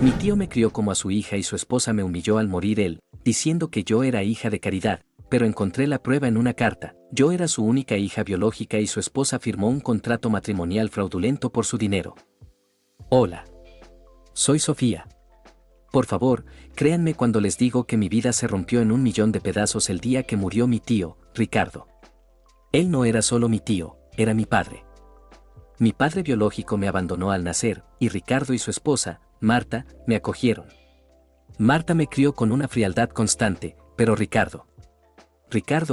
Mi tío me crió como a su hija y su esposa me humilló al morir él, diciendo que yo era hija de caridad, pero encontré la prueba en una carta. Yo era su única hija biológica y su esposa firmó un contrato matrimonial fraudulento por su dinero. Hola. Soy Sofía. Por favor, créanme cuando les digo que mi vida se rompió en 1.000.000 de pedazos el día que murió mi tío, Ricardo. Él no era solo mi tío, era mi padre. Mi padre biológico me abandonó al nacer, y Ricardo y su esposa, Marta, me acogieron. Marta me crió con una frialdad constante, pero Ricardo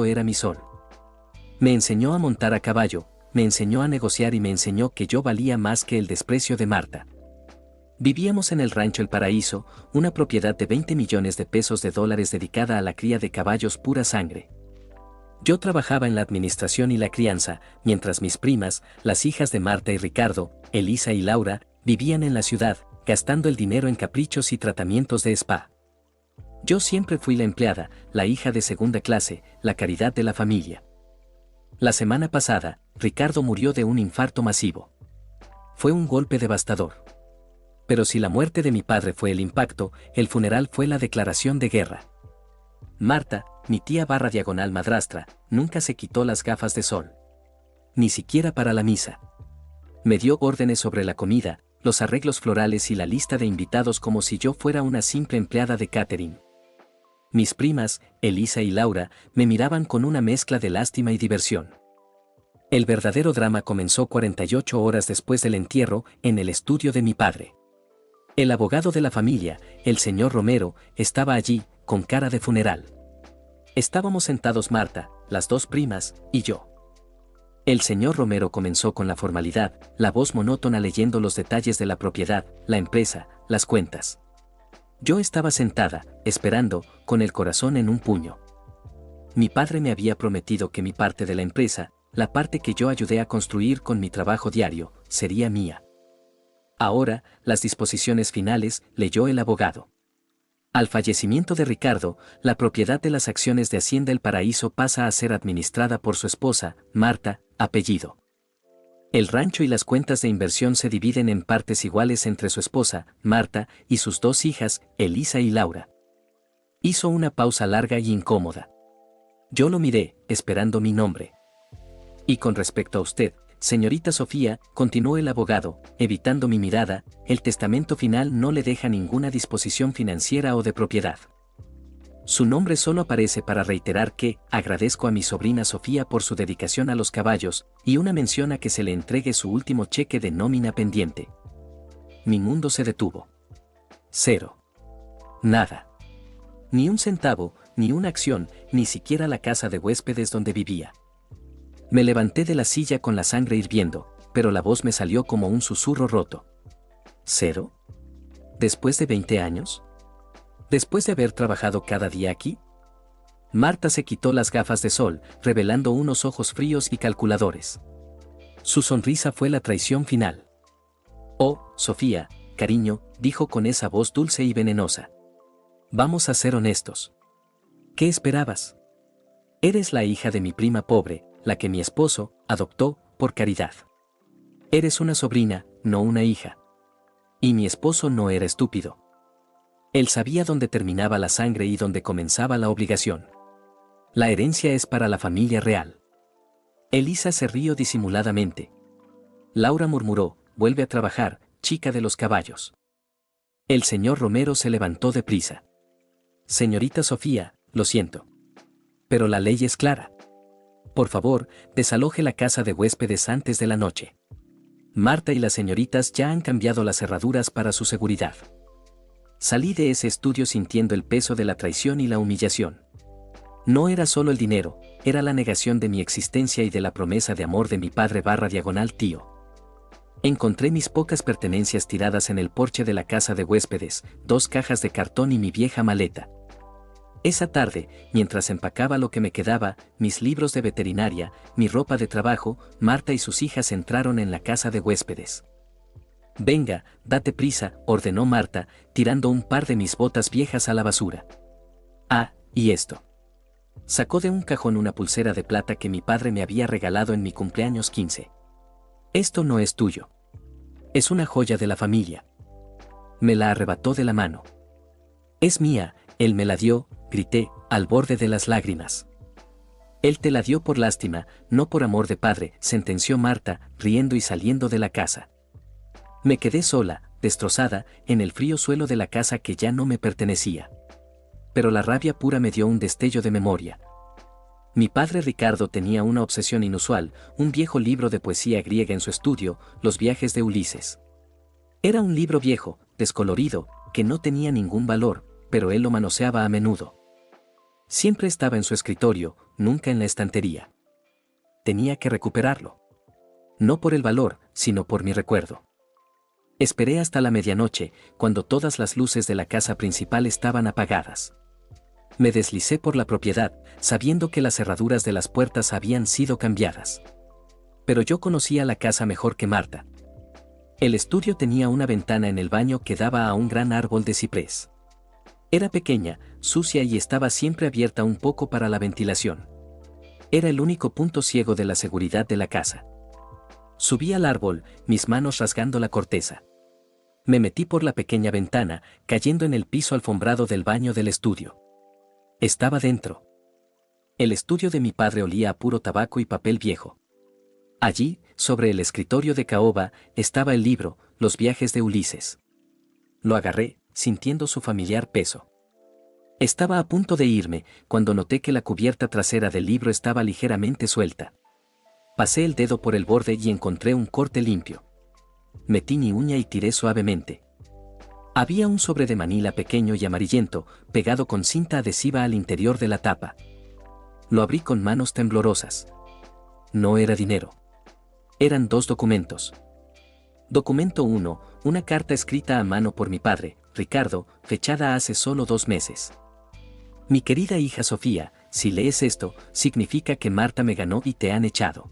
era mi sol. Me enseñó a montar a caballo, me enseñó a negociar y me enseñó que yo valía más que el desprecio de Marta. Vivíamos en el rancho El Paraíso, una propiedad de 20 millones de pesos de dólares dedicada a la cría de caballos pura sangre. Yo trabajaba en la administración y la crianza, mientras mis primas, las hijas de Marta y Ricardo, Elisa y Laura, vivían en la ciudad, gastando el dinero en caprichos y tratamientos de spa. Yo siempre fui la empleada, la hija de segunda clase, la caridad de la familia. La semana pasada, Ricardo murió de un infarto masivo. Fue un golpe devastador. Pero si la muerte de mi padre fue el impacto, el funeral fue la declaración de guerra. Marta, mi tía / madrastra, nunca se quitó las gafas de sol. Ni siquiera para la misa. Me dio órdenes sobre la comida, los arreglos florales y la lista de invitados como si yo fuera una simple empleada de catering. Mis primas, Elisa y Laura, me miraban con una mezcla de lástima y diversión. El verdadero drama comenzó 48 horas después del entierro, en el estudio de mi padre. El abogado de la familia, el señor Romero, estaba allí, con cara de funeral. Estábamos sentados Marta, las dos primas, y yo. El señor Romero comenzó con la formalidad, la voz monótona leyendo los detalles de la propiedad, la empresa, las cuentas. Yo estaba sentada, esperando, con el corazón en un puño. Mi padre me había prometido que mi parte de la empresa, la parte que yo ayudé a construir con mi trabajo diario, sería mía. Ahora, las disposiciones finales, leyó el abogado. Al fallecimiento de Ricardo, la propiedad de las acciones de Hacienda El Paraíso pasa a ser administrada por su esposa, Marta, apellido. El rancho y las cuentas de inversión se dividen en partes iguales entre su esposa, Marta, y sus dos hijas, Elisa y Laura. Hizo una pausa larga y incómoda. Yo lo miré, esperando mi nombre. Y con respecto a usted, señorita Sofía, continuó el abogado, evitando mi mirada, el testamento final no le deja ninguna disposición financiera o de propiedad. Su nombre solo aparece para reiterar que agradezco a mi sobrina Sofía por su dedicación a los caballos, y una mención a que se le entregue su último cheque de nómina pendiente. Mi mundo se detuvo. Cero. Nada. Ni un centavo, ni una acción, ni siquiera la casa de huéspedes donde vivía. Me levanté de la silla con la sangre hirviendo, pero la voz me salió como un susurro roto. ¿Cero? ¿Después de 20 años? ¿Después de haber trabajado cada día aquí? Marta se quitó las gafas de sol, revelando unos ojos fríos y calculadores. Su sonrisa fue la traición final. Oh, Sofía, cariño, dijo con esa voz dulce y venenosa. Vamos a ser honestos. ¿Qué esperabas? Eres la hija de mi prima pobre, la que mi esposo adoptó por caridad. Eres una sobrina, no una hija. Y mi esposo no era estúpido. Él sabía dónde terminaba la sangre y dónde comenzaba la obligación. La herencia es para la familia real. Elisa se rió disimuladamente. Laura murmuró, vuelve a trabajar, chica de los caballos. El señor Romero se levantó deprisa. Señorita Sofía, lo siento. Pero la ley es clara. Por favor, desaloje la casa de huéspedes antes de la noche. Marta y las señoritas ya han cambiado las cerraduras para su seguridad. Salí de ese estudio sintiendo el peso de la traición y la humillación. No era solo el dinero, era la negación de mi existencia y de la promesa de amor de mi padre / tío. Encontré mis pocas pertenencias tiradas en el porche de la casa de huéspedes, 2 cajas de cartón y mi vieja maleta. Esa tarde, mientras empacaba lo que me quedaba, mis libros de veterinaria, mi ropa de trabajo, Marta y sus hijas entraron en la casa de huéspedes. Venga, date prisa, ordenó Marta, tirando un par de mis botas viejas a la basura. Ah, y esto. Sacó de un cajón una pulsera de plata que mi padre me había regalado en mi cumpleaños 15. Esto no es tuyo. Es una joya de la familia. Me la arrebató de la mano. Es mía, él me la dio, grité, al borde de las lágrimas. Él te la dio por lástima, no por amor de padre, sentenció Marta, riendo y saliendo de la casa. Me quedé sola, destrozada, en el frío suelo de la casa que ya no me pertenecía. Pero la rabia pura me dio un destello de memoria. Mi padre Ricardo tenía una obsesión inusual, un viejo libro de poesía griega en su estudio, Los viajes de Ulises. Era un libro viejo, descolorido, que no tenía ningún valor, pero él lo manoseaba a menudo. Siempre estaba en su escritorio, nunca en la estantería. Tenía que recuperarlo. No por el valor, sino por mi recuerdo. Esperé hasta la medianoche, cuando todas las luces de la casa principal estaban apagadas. Me deslicé por la propiedad, sabiendo que las cerraduras de las puertas habían sido cambiadas. Pero yo conocía la casa mejor que Marta. El estudio tenía una ventana en el baño que daba a un gran árbol de ciprés. Era pequeña, sucia y estaba siempre abierta un poco para la ventilación. Era el único punto ciego de la seguridad de la casa. Subí al árbol, mis manos rasgando la corteza. Me metí por la pequeña ventana, cayendo en el piso alfombrado del baño del estudio. Estaba dentro. El estudio de mi padre olía a puro tabaco y papel viejo. Allí, sobre el escritorio de caoba, estaba el libro, Los viajes de Ulises. Lo agarré, sintiendo su familiar peso. Estaba a punto de irme, cuando noté que la cubierta trasera del libro estaba ligeramente suelta. Pasé el dedo por el borde y encontré un corte limpio. Metí mi uña y tiré suavemente. Había un sobre de manila pequeño y amarillento, pegado con cinta adhesiva al interior de la tapa. Lo abrí con manos temblorosas. No era dinero. Eran 2 documentos. Documento 1, una carta escrita a mano por mi padre, Ricardo, fechada hace solo 2 meses. Mi querida hija Sofía, si lees esto, significa que Marta me ganó y te han echado.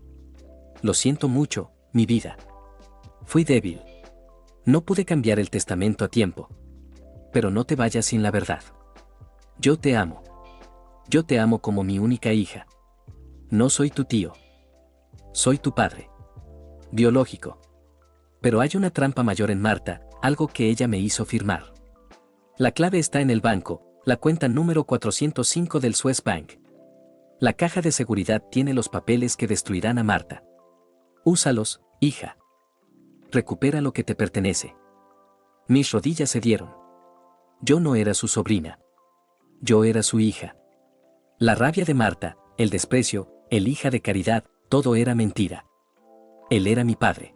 Lo siento mucho, mi vida. Fui débil. No pude cambiar el testamento a tiempo. Pero no te vayas sin la verdad. Yo te amo. Yo te amo como mi única hija. No soy tu tío. Soy tu padre. Biológico. Pero hay una trampa mayor en Marta, algo que ella me hizo firmar. La clave está en el banco, la cuenta número 405 del Swiss Bank. La caja de seguridad tiene los papeles que destruirán a Marta. Úsalos, hija. Recupera lo que te pertenece. Mis rodillas cedieron. Yo no era su sobrina. Yo era su hija. La rabia de Marta, el desprecio, el hija de caridad, todo era mentira. Él era mi padre.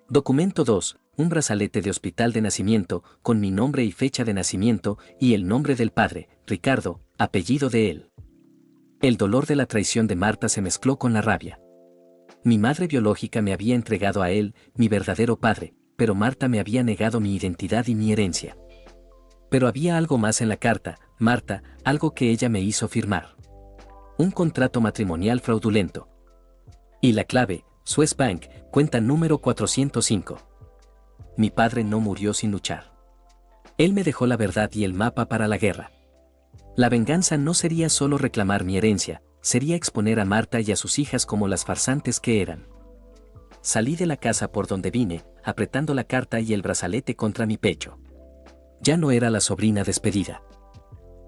Documento 2, un brazalete de hospital de nacimiento, con mi nombre y fecha de nacimiento, y el nombre del padre, Ricardo, apellido de él. El dolor de la traición de Marta se mezcló con la rabia. Mi madre biológica me había entregado a él, mi verdadero padre, pero Marta me había negado mi identidad y mi herencia. Pero había algo más en la carta, Marta, algo que ella me hizo firmar. Un contrato matrimonial fraudulento. Y la clave, Swiss Bank, cuenta número 405. Mi padre no murió sin luchar. Él me dejó la verdad y el mapa para la guerra. La venganza no sería solo reclamar mi herencia, sería exponer a Marta y a sus hijas como las farsantes que eran. Salí de la casa por donde vine, apretando la carta y el brazalete contra mi pecho. Ya no era la sobrina despedida.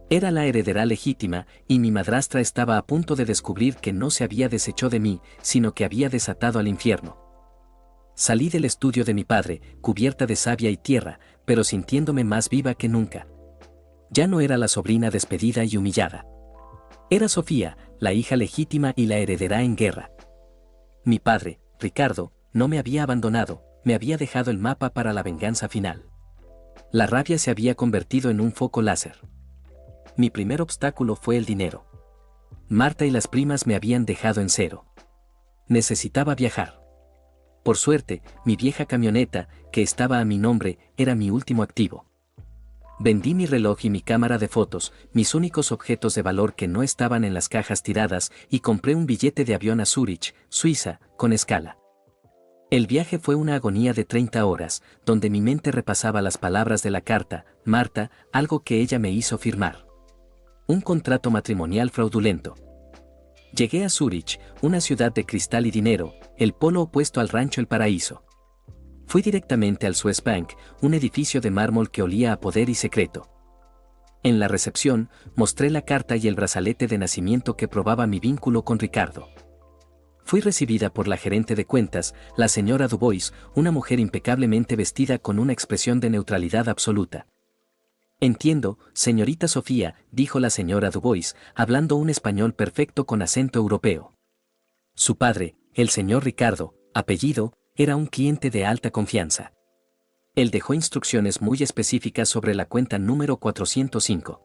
Era la heredera legítima, y mi madrastra estaba a punto de descubrir que no se había deshecho de mí, sino que había desatado al infierno. Salí del estudio de mi padre, cubierta de savia y tierra, pero sintiéndome más viva que nunca. Ya no era la sobrina despedida y humillada. Era Sofía, la hija legítima y la heredera en guerra. Mi padre, Ricardo, no me había abandonado, me había dejado el mapa para la venganza final. La rabia se había convertido en un foco láser. Mi primer obstáculo fue el dinero. Marta y las primas me habían dejado en cero. Necesitaba viajar. Por suerte, mi vieja camioneta, que estaba a mi nombre, era mi último activo. Vendí mi reloj y mi cámara de fotos, mis únicos objetos de valor que no estaban en las cajas tiradas, y compré un billete de avión a Zúrich, Suiza, con escala. El viaje fue una agonía de 30 horas, donde mi mente repasaba las palabras de la carta, Marta, algo que ella me hizo firmar. Un contrato matrimonial fraudulento. Llegué a Zúrich, una ciudad de cristal y dinero, el polo opuesto al rancho El Paraíso. Fui directamente al Swiss Bank, un edificio de mármol que olía a poder y secreto. En la recepción, mostré la carta y el brazalete de nacimiento que probaba mi vínculo con Ricardo. Fui recibida por la gerente de cuentas, la señora Dubois, una mujer impecablemente vestida con una expresión de neutralidad absoluta. Entiendo, señorita Sofía, dijo la señora Dubois, hablando un español perfecto con acento europeo. Su padre, el señor Ricardo, apellido, era un cliente de alta confianza. Él dejó instrucciones muy específicas sobre la cuenta número 405.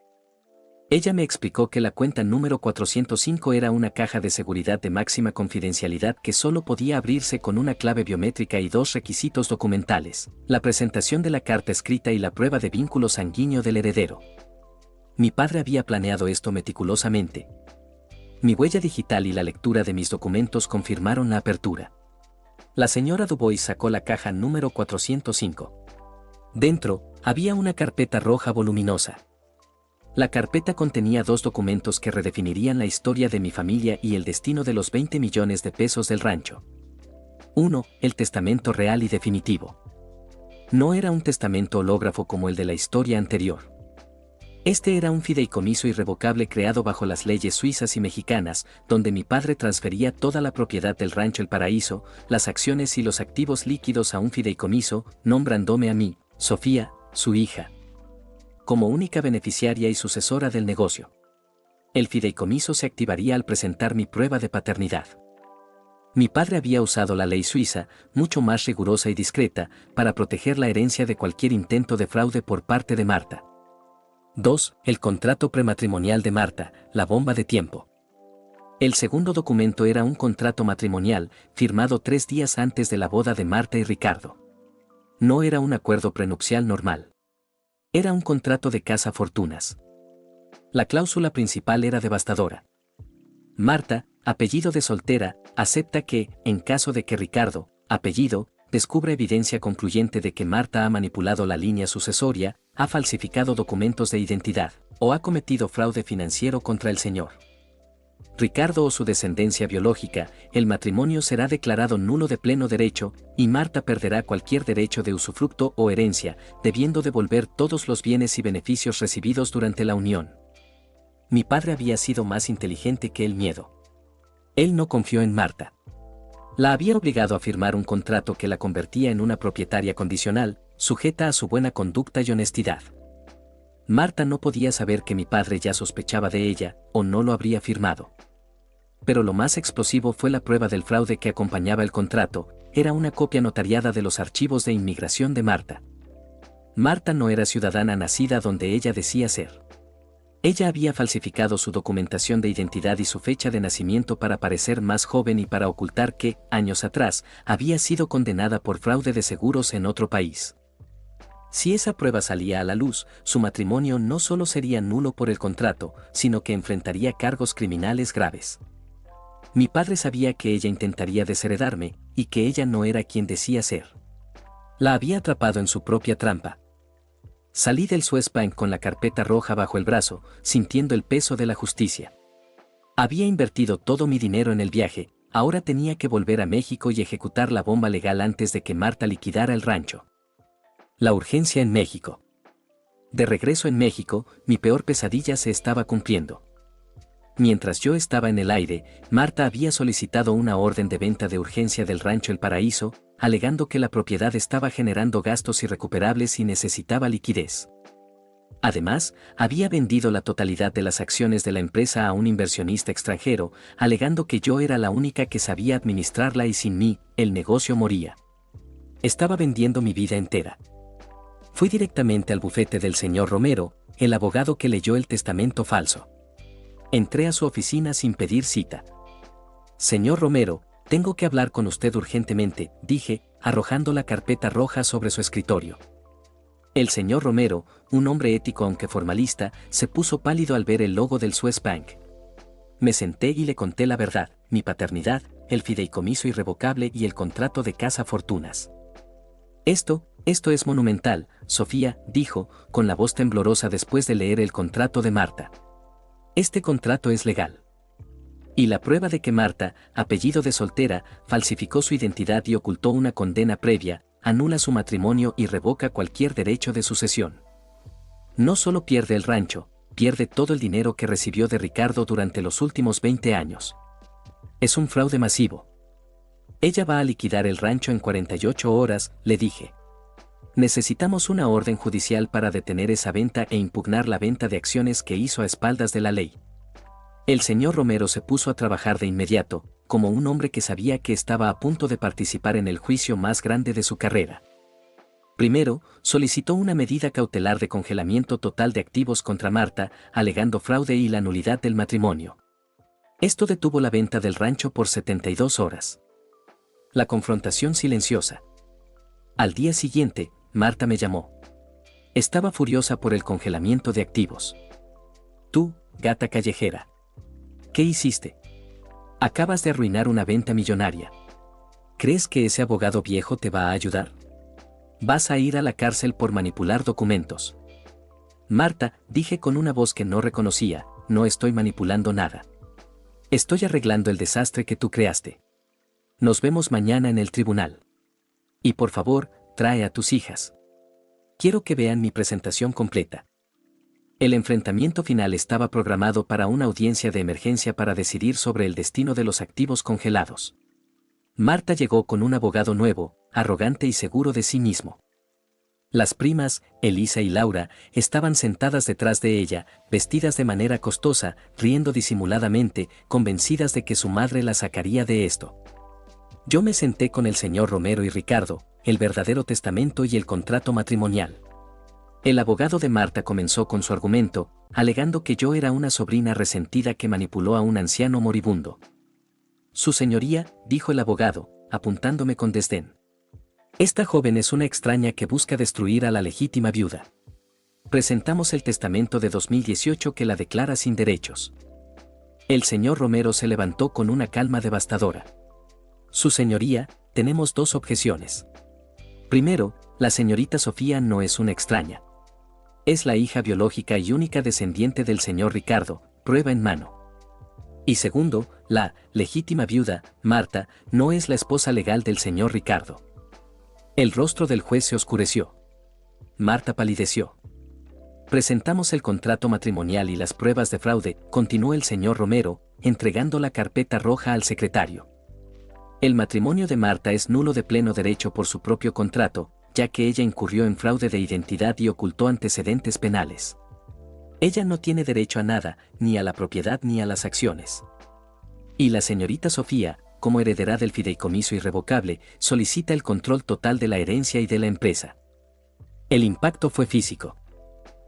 Ella me explicó que la cuenta número 405 era una caja de seguridad de máxima confidencialidad que solo podía abrirse con una clave biométrica y dos requisitos documentales: la presentación de la carta escrita y la prueba de vínculo sanguíneo del heredero. Mi padre había planeado esto meticulosamente. Mi huella digital y la lectura de mis documentos confirmaron la apertura. La señora Dubois sacó la caja número 405. Dentro, había una carpeta roja voluminosa. La carpeta contenía dos documentos que redefinirían la historia de mi familia y el destino de los 20 millones de pesos del rancho. 1. El testamento real y definitivo. No era un testamento hológrafo como el de la historia anterior. Este era un fideicomiso irrevocable creado bajo las leyes suizas y mexicanas, donde mi padre transfería toda la propiedad del rancho El Paraíso, las acciones y los activos líquidos a un fideicomiso, nombrándome a mí, Sofía, su hija, como única beneficiaria y sucesora del negocio. El fideicomiso se activaría al presentar mi prueba de paternidad. Mi padre había usado la ley suiza, mucho más rigurosa y discreta, para proteger la herencia de cualquier intento de fraude por parte de Marta. 2. El contrato prematrimonial de Marta, la bomba de tiempo. El segundo documento era un contrato matrimonial, firmado 3 días antes de la boda de Marta y Ricardo. No era un acuerdo prenupcial normal. Era un contrato de casa fortunas. La cláusula principal era devastadora. Marta, apellido de soltera, acepta que, en caso de que Ricardo, apellido, descubra evidencia concluyente de que Marta ha manipulado la línea sucesoria, ha falsificado documentos de identidad, o ha cometido fraude financiero contra el señor Ricardo o su descendencia biológica, el matrimonio será declarado nulo de pleno derecho, y Marta perderá cualquier derecho de usufructo o herencia, debiendo devolver todos los bienes y beneficios recibidos durante la unión. Mi padre había sido más inteligente que el miedo. Él no confió en Marta. La había obligado a firmar un contrato que la convertía en una propietaria condicional, sujeta a su buena conducta y honestidad. Marta no podía saber que mi padre ya sospechaba de ella, o no lo habría firmado. Pero lo más explosivo fue la prueba del fraude que acompañaba el contrato. Era una copia notariada de los archivos de inmigración de Marta. Marta no era ciudadana nacida donde ella decía ser. Ella había falsificado su documentación de identidad y su fecha de nacimiento para parecer más joven y para ocultar que, años atrás, había sido condenada por fraude de seguros en otro país. Si esa prueba salía a la luz, su matrimonio no solo sería nulo por el contrato, sino que enfrentaría cargos criminales graves. Mi padre sabía que ella intentaría desheredarme, y que ella no era quien decía ser. La había atrapado en su propia trampa. Salí del Swiss Bank con la carpeta roja bajo el brazo, sintiendo el peso de la justicia. Había invertido todo mi dinero en el viaje, ahora tenía que volver a México y ejecutar la bomba legal antes de que Marta liquidara el rancho. La urgencia en México. De regreso en México, mi peor pesadilla se estaba cumpliendo. Mientras yo estaba en el aire, Marta había solicitado una orden de venta de urgencia del rancho El Paraíso, alegando que la propiedad estaba generando gastos irrecuperables y necesitaba liquidez. Además, había vendido la totalidad de las acciones de la empresa a un inversionista extranjero, alegando que yo era la única que sabía administrarla y sin mí, el negocio moría. Estaba vendiendo mi vida entera. Fui directamente al bufete del señor Romero, el abogado que leyó el testamento falso. Entré a su oficina sin pedir cita. Señor Romero, tengo que hablar con usted urgentemente, dije, arrojando la carpeta roja sobre su escritorio. El señor Romero, un hombre ético aunque formalista, se puso pálido al ver el logo del Swiss Bank. Me senté y le conté la verdad, mi paternidad, el fideicomiso irrevocable y el contrato de casa fortunas. Esto es monumental, Sofía, dijo, con la voz temblorosa después de leer el contrato de Marta. Este contrato es legal. Y la prueba de que Marta, apellido de soltera, falsificó su identidad y ocultó una condena previa, anula su matrimonio y revoca cualquier derecho de sucesión. No solo pierde el rancho, pierde todo el dinero que recibió de Ricardo durante los últimos 20 años. Es un fraude masivo. Ella va a liquidar el rancho en 48 horas, le dije. Necesitamos una orden judicial para detener esa venta e impugnar la venta de acciones que hizo a espaldas de la ley. El señor Romero se puso a trabajar de inmediato, como un hombre que sabía que estaba a punto de participar en el juicio más grande de su carrera. Primero, solicitó una medida cautelar de congelamiento total de activos contra Marta, alegando fraude y la nulidad del matrimonio. Esto detuvo la venta del rancho por 72 horas. La confrontación silenciosa. Al día siguiente, Marta me llamó. Estaba furiosa por el congelamiento de activos. Tú, gata callejera. ¿Qué hiciste? Acabas de arruinar una venta millonaria. ¿Crees que ese abogado viejo te va a ayudar? Vas a ir a la cárcel por manipular documentos. Marta, dije con una voz que no reconocía, no estoy manipulando nada. Estoy arreglando el desastre que tú creaste. Nos vemos mañana en el tribunal. Y por favor, trae a tus hijas. Quiero que vean mi presentación completa. El enfrentamiento final estaba programado para una audiencia de emergencia para decidir sobre el destino de los activos congelados. Marta llegó con un abogado nuevo, arrogante y seguro de sí mismo. Las primas, Elisa y Laura, estaban sentadas detrás de ella, vestidas de manera costosa, riendo disimuladamente, convencidas de que su madre la sacaría de esto. Yo me senté con el señor Romero y Ricardo, el verdadero testamento y el contrato matrimonial. El abogado de Marta comenzó con su argumento, alegando que yo era una sobrina resentida que manipuló a un anciano moribundo. Su señoría, dijo el abogado, apuntándome con desdén. Esta joven es una extraña que busca destruir a la legítima viuda. Presentamos el testamento de 2018 que la declara sin derechos. El señor Romero se levantó con una calma devastadora. Su señoría, tenemos dos objeciones. Primero, la señorita Sofía no es una extraña. Es la hija biológica y única descendiente del señor Ricardo, prueba en mano. Y segundo, la legítima viuda, Marta, no es la esposa legal del señor Ricardo. El rostro del juez se oscureció. Marta palideció. Presentamos el contrato matrimonial y las pruebas de fraude, continuó el señor Romero, entregando la carpeta roja al secretario. El matrimonio de Marta es nulo de pleno derecho por su propio contrato, ya que ella incurrió en fraude de identidad y ocultó antecedentes penales. Ella no tiene derecho a nada, ni a la propiedad ni a las acciones. Y la señorita Sofía, como heredera del fideicomiso irrevocable, solicita el control total de la herencia y de la empresa. El impacto fue físico.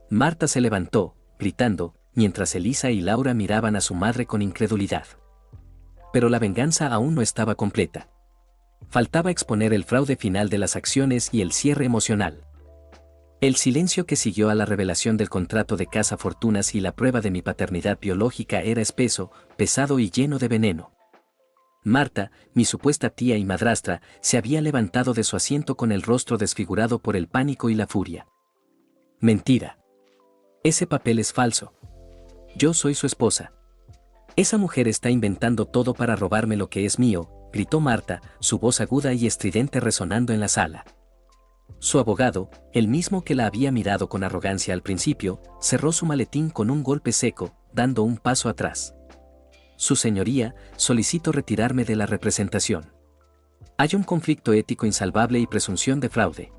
Marta se levantó, gritando, mientras Elisa y Laura miraban a su madre con incredulidad. Pero la venganza aún no estaba completa. Faltaba exponer el fraude final de las acciones y el cierre emocional. El silencio que siguió a la revelación del contrato de Casa Fortunas y la prueba de mi paternidad biológica era espeso, pesado y lleno de veneno. Marta, mi supuesta tía y madrastra, se había levantado de su asiento con el rostro desfigurado por el pánico y la furia. Mentira. Ese papel es falso. Yo soy su esposa. Esa mujer está inventando todo para robarme lo que es mío, gritó Marta, su voz aguda y estridente resonando en la sala. Su abogado, el mismo que la había mirado con arrogancia al principio, cerró su maletín con un golpe seco, dando un paso atrás. Su señoría, solicito retirarme de la representación. Hay un conflicto ético insalvable y presunción de fraude.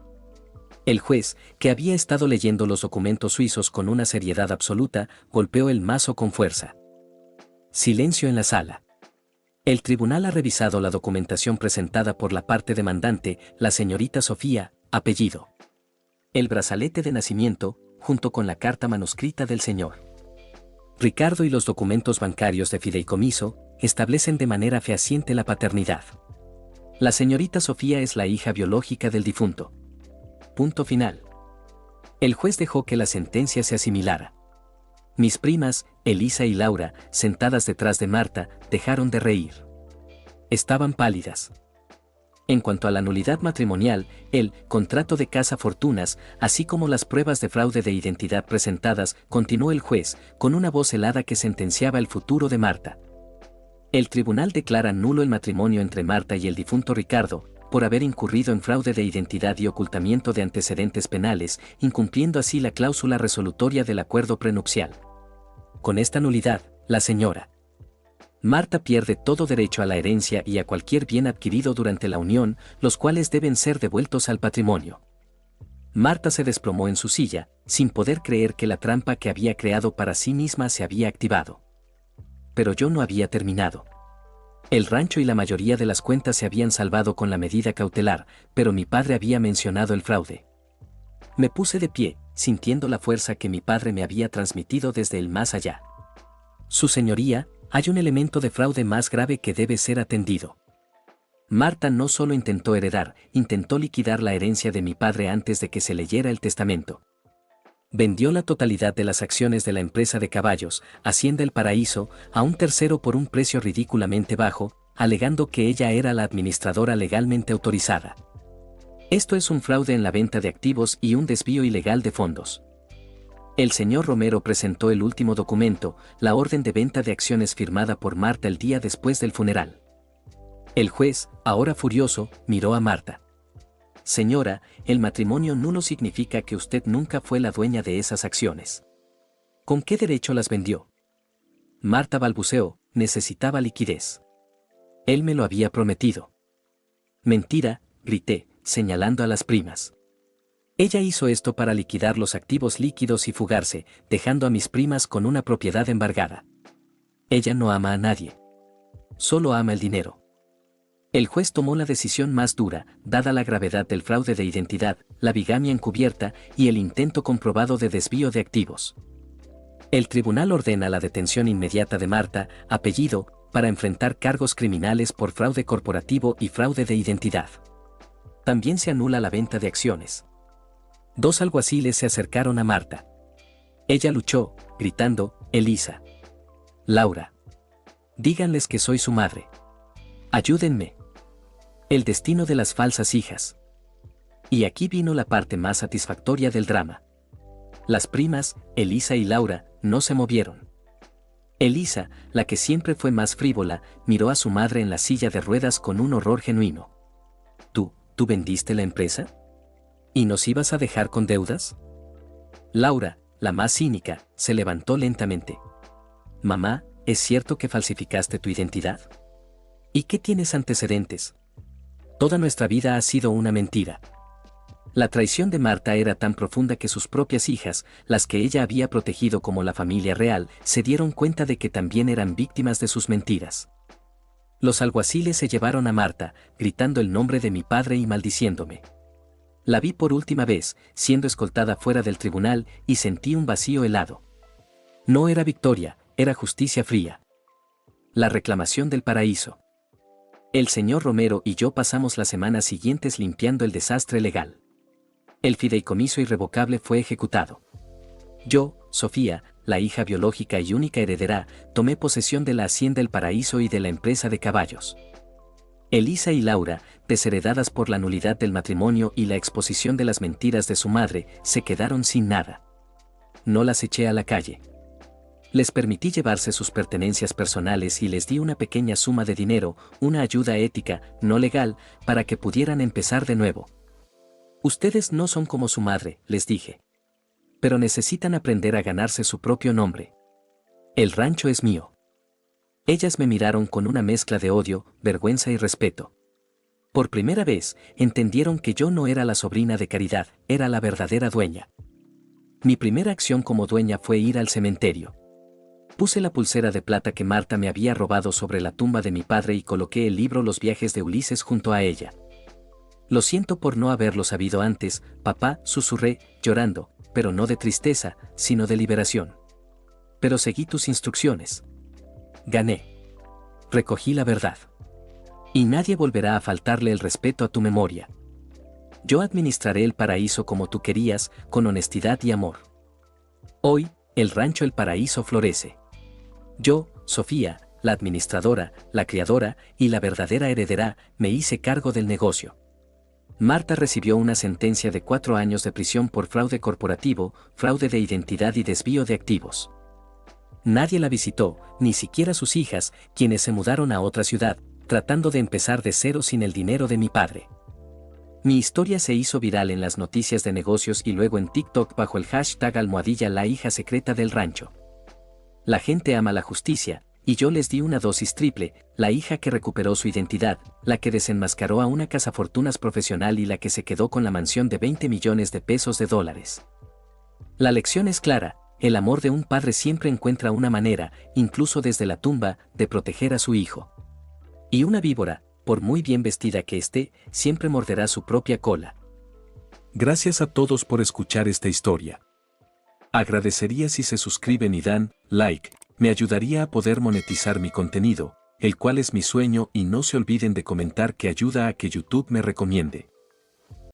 El juez, que había estado leyendo los documentos suizos con una seriedad absoluta, golpeó el mazo con fuerza. Silencio en la sala. El tribunal ha revisado la documentación presentada por la parte demandante, la señorita Sofía, apellido. El brazalete de nacimiento, junto con la carta manuscrita del señor Ricardo y los documentos bancarios de fideicomiso, establecen de manera fehaciente la paternidad. La señorita Sofía es la hija biológica del difunto. Punto final. El juez dejó que la sentencia se asimilara. Mis primas, Elisa y Laura, sentadas detrás de Marta, dejaron de reír. Estaban pálidas. En cuanto a la nulidad matrimonial, el contrato de Casa Fortunas, así como las pruebas de fraude de identidad presentadas, continuó el juez, con una voz helada que sentenciaba el futuro de Marta. El tribunal declara nulo el matrimonio entre Marta y el difunto Ricardo, por haber incurrido en fraude de identidad y ocultamiento de antecedentes penales, incumpliendo así la cláusula resolutoria del acuerdo prenupcial. Con esta nulidad, la señora Marta pierde todo derecho a la herencia y a cualquier bien adquirido durante la unión, los cuales deben ser devueltos al patrimonio. Marta se desplomó en su silla, sin poder creer que la trampa que había creado para sí misma se había activado. Pero yo no había terminado. El rancho y la mayoría de las cuentas se habían salvado con la medida cautelar, pero mi padre había mencionado el fraude. Me puse de pie, sintiendo la fuerza que mi padre me había transmitido desde el más allá. Su señoría, hay un elemento de fraude más grave que debe ser atendido. Marta no solo intentó heredar, intentó liquidar la herencia de mi padre antes de que se leyera el testamento. Vendió la totalidad de las acciones de la empresa de caballos, Hacienda El Paraíso, a un tercero por un precio ridículamente bajo, alegando que ella era la administradora legalmente autorizada. Esto es un fraude en la venta de activos y un desvío ilegal de fondos. El señor Romero presentó el último documento, la orden de venta de acciones firmada por Marta el día después del funeral. El juez, ahora furioso, miró a Marta. Señora, el matrimonio nulo significa que usted nunca fue la dueña de esas acciones. ¿Con qué derecho las vendió? Marta balbuceó, necesitaba liquidez. Él me lo había prometido. Mentira, grité, señalando a las primas. Ella hizo esto para liquidar los activos líquidos y fugarse, dejando a mis primas con una propiedad embargada. Ella no ama a nadie. Solo ama el dinero. El juez tomó la decisión más dura, dada la gravedad del fraude de identidad, la bigamia encubierta y el intento comprobado de desvío de activos. El tribunal ordena la detención inmediata de Marta, apellido, para enfrentar cargos criminales por fraude corporativo y fraude de identidad. También se anula la venta de acciones. 2 alguaciles se acercaron a Marta. Ella luchó, gritando, Elisa. Laura. Díganles que soy su madre. Ayúdenme. El destino de las falsas hijas. Y aquí vino la parte más satisfactoria del drama. Las primas, Elisa y Laura, no se movieron. Elisa, la que siempre fue más frívola, miró a su madre en la silla de ruedas con un horror genuino. ¿Tú vendiste la empresa? ¿Y nos ibas a dejar con deudas? Laura, la más cínica, se levantó lentamente. Mamá, ¿es cierto que falsificaste tu identidad? ¿Y qué tienes antecedentes? Toda nuestra vida ha sido una mentira. La traición de Marta era tan profunda que sus propias hijas, las que ella había protegido como la familia real, se dieron cuenta de que también eran víctimas de sus mentiras. Los alguaciles se llevaron a Marta, gritando el nombre de mi padre y maldiciéndome. La vi por última vez, siendo escoltada fuera del tribunal, y sentí un vacío helado. No era victoria, era justicia fría. La reclamación del paraíso. El señor Romero y yo pasamos las semanas siguientes limpiando el desastre legal. El fideicomiso irrevocable fue ejecutado. Yo, Sofía, la hija biológica y única heredera, tomé posesión de la Hacienda El Paraíso y de la empresa de caballos. Elisa y Laura, desheredadas por la nulidad del matrimonio y la exposición de las mentiras de su madre, se quedaron sin nada. No las eché a la calle. Les permití llevarse sus pertenencias personales y les di una pequeña suma de dinero, una ayuda ética, no legal, para que pudieran empezar de nuevo. Ustedes no son como su madre, les dije. Pero necesitan aprender a ganarse su propio nombre. El rancho es mío. Ellas me miraron con una mezcla de odio, vergüenza y respeto. Por primera vez, entendieron que yo no era la sobrina de Caridad, era la verdadera dueña. Mi primera acción como dueña fue ir al cementerio. Puse la pulsera de plata que Marta me había robado sobre la tumba de mi padre y coloqué el libro Los viajes de Ulises junto a ella. Lo siento por no haberlo sabido antes, papá, susurré, llorando, pero no de tristeza, sino de liberación. Pero seguí tus instrucciones. Gané. Recogí la verdad. Y nadie volverá a faltarle el respeto a tu memoria. Yo administraré el paraíso como tú querías, con honestidad y amor. Hoy, el rancho El Paraíso florece. Yo, Sofía, la administradora, la criadora y la verdadera heredera, me hice cargo del negocio. Marta recibió una sentencia de 4 años de prisión por fraude corporativo, fraude de identidad y desvío de activos. Nadie la visitó, ni siquiera sus hijas, quienes se mudaron a otra ciudad, tratando de empezar de cero sin el dinero de mi padre. Mi historia se hizo viral en las noticias de negocios y luego en TikTok bajo el hashtag almohadilla la hija secreta del rancho. La gente ama la justicia, y yo les di una dosis triple, la hija que recuperó su identidad, la que desenmascaró a una cazafortunas profesional y la que se quedó con la mansión de 20 millones de pesos de dólares. La lección es clara, el amor de un padre siempre encuentra una manera, incluso desde la tumba, de proteger a su hijo. Y una víbora, por muy bien vestida que esté, siempre morderá su propia cola. Gracias a todos por escuchar esta historia. Agradecería si se suscriben y dan like, me ayudaría a poder monetizar mi contenido, el cual es mi sueño, y no se olviden de comentar que ayuda a que YouTube me recomiende.